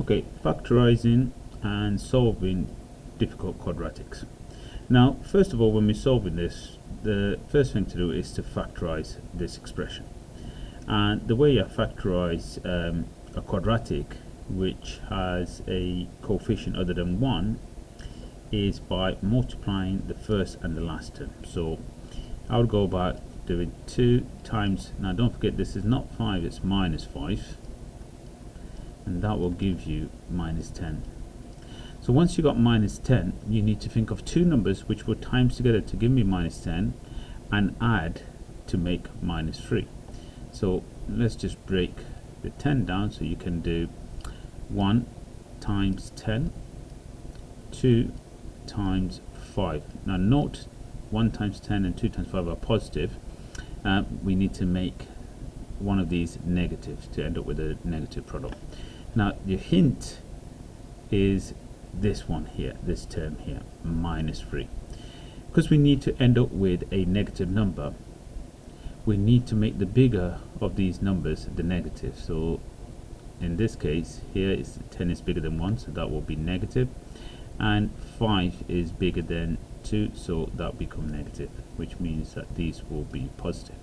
Okay, factorizing and solving difficult quadratics. Now, first of all, when we're solving this, the first thing to do is to factorize this expression. And the way I factorize a quadratic which has a coefficient other than 1 is by multiplying the first and the last term. So I'll go about doing 2 times, now don't forget this is not 5, it's minus 5, and that will give you minus 10. So once you got minus 10, you need to think of two numbers which will times together to give me minus 10 and add to make minus 3. So let's just break the 10 down, so you can do 1 times 10, 2 times 5. Now note 1 times 10 and 2 times 5 are positive. We need to make one of these negative to end up with a negative product. Now the hint is this one here, this term here, minus 3. Because we need to end up with a negative number, we need to make the bigger of these numbers the negative. So in this case here is 10 is bigger than 1, so that will be negative, and 5 is bigger than 2, so that will become negative, which means that these will be positive.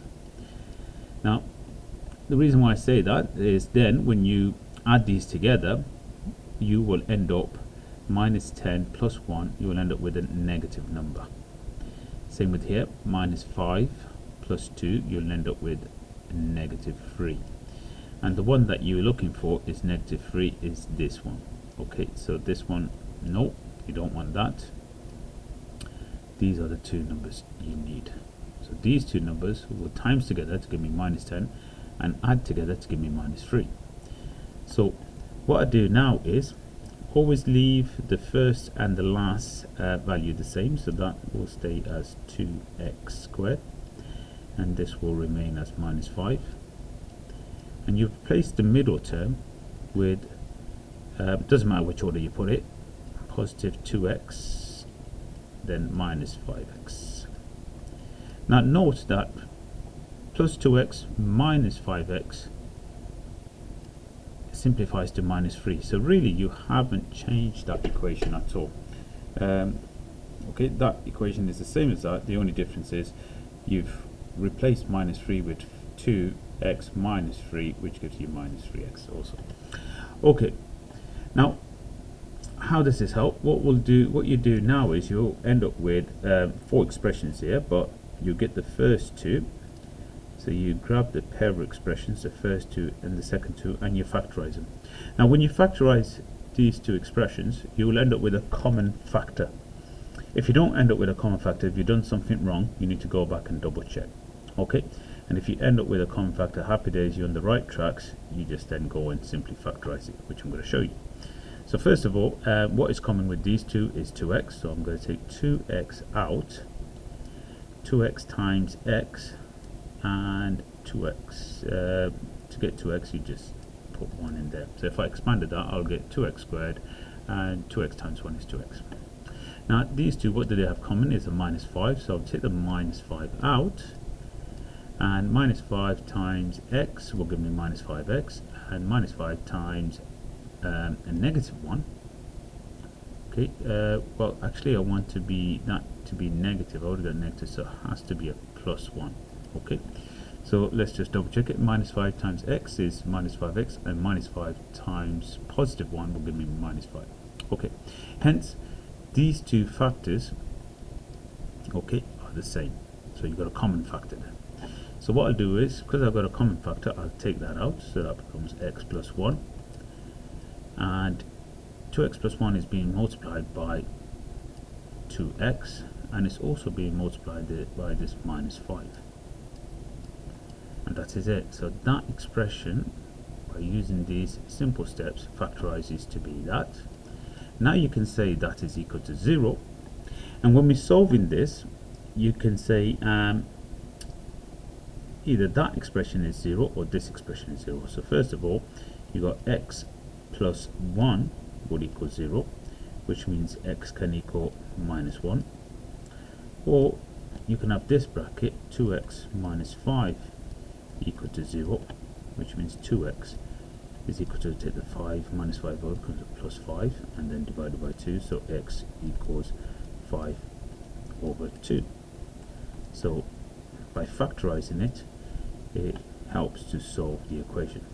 Now the reason why I say that is then when you add these together, you will end up minus 10 plus 1, you will end up with a negative number. Same with here, minus 5 plus 2, you'll end up with negative 3. And the one that you're looking for is negative 3 is this one. Okay, so this one, no, you don't want that. These are the two numbers you need. So these two numbers will times together to give me minus 10 and add together to give me minus 3. So what I do now is always leave the first and the last value the same, so that will stay as 2x squared, and this will remain as minus 5. And you replace the middle term with, doesn't matter which order you put it, positive 2x, then minus 5x. Now note that plus 2x minus 5x simplifies to minus 3. So really you haven't changed that equation at all. Okay, that equation is the same as that. The only difference is you've replaced minus 3 with 2x minus 3, which gives you minus 3x also. Okay, now how does this help? What you do now is you'll end up with 4 expressions here, but you get the first two. So you grab the pair of expressions, the first two and the second two, and you factorize them. Now when you factorize these two expressions, you will end up with a common factor. If you don't end up with a common factor, if you've done something wrong, you need to go back and double check. Okay, and if you end up with a common factor, happy days, you're on the right tracks. You just then go and simply factorize it, which I'm going to show you. So first of all, what is common with these two is 2x, so I'm going to take 2x out. 2x times x and 2x. To get 2x, you just put 1 in there. So if I expanded that, I'll get 2x squared, and 2x times 1 is 2x. Now these two, what do they have common is a minus 5, so I'll take the minus 5 out, and minus 5 times x will give me minus 5x, and minus 5 times a negative 1. Okay, well actually I want to be that to be negative. I already got negative, so it has to be a plus 1. Okay, so let's just double check it. Minus 5 times x is minus 5x, and minus 5 times positive 1 will give me minus 5. Okay, hence these two factors, okay, are the same. So you've got a common factor there. So what I'll do is, because I've got a common factor, I'll take that out, so that becomes x plus 1, and 2x plus 1 is being multiplied by 2x, and it's also being multiplied by this minus 5. And that is it. So that expression, by using these simple steps, factorizes to be that. Now you can say that is equal to 0, and when we're solving this, you can say either that expression is 0 or this expression is 0. So first of all, you got x plus 1 will equal 0, which means x can equal minus 1. Or you can have this bracket, 2x minus 5 equal to 0, which means 2x is equal to, take the 5 minus 5 out, comes up plus 5, and then divided by 2, so x equals 5 over 2. So by factorizing it, it helps to solve the equation.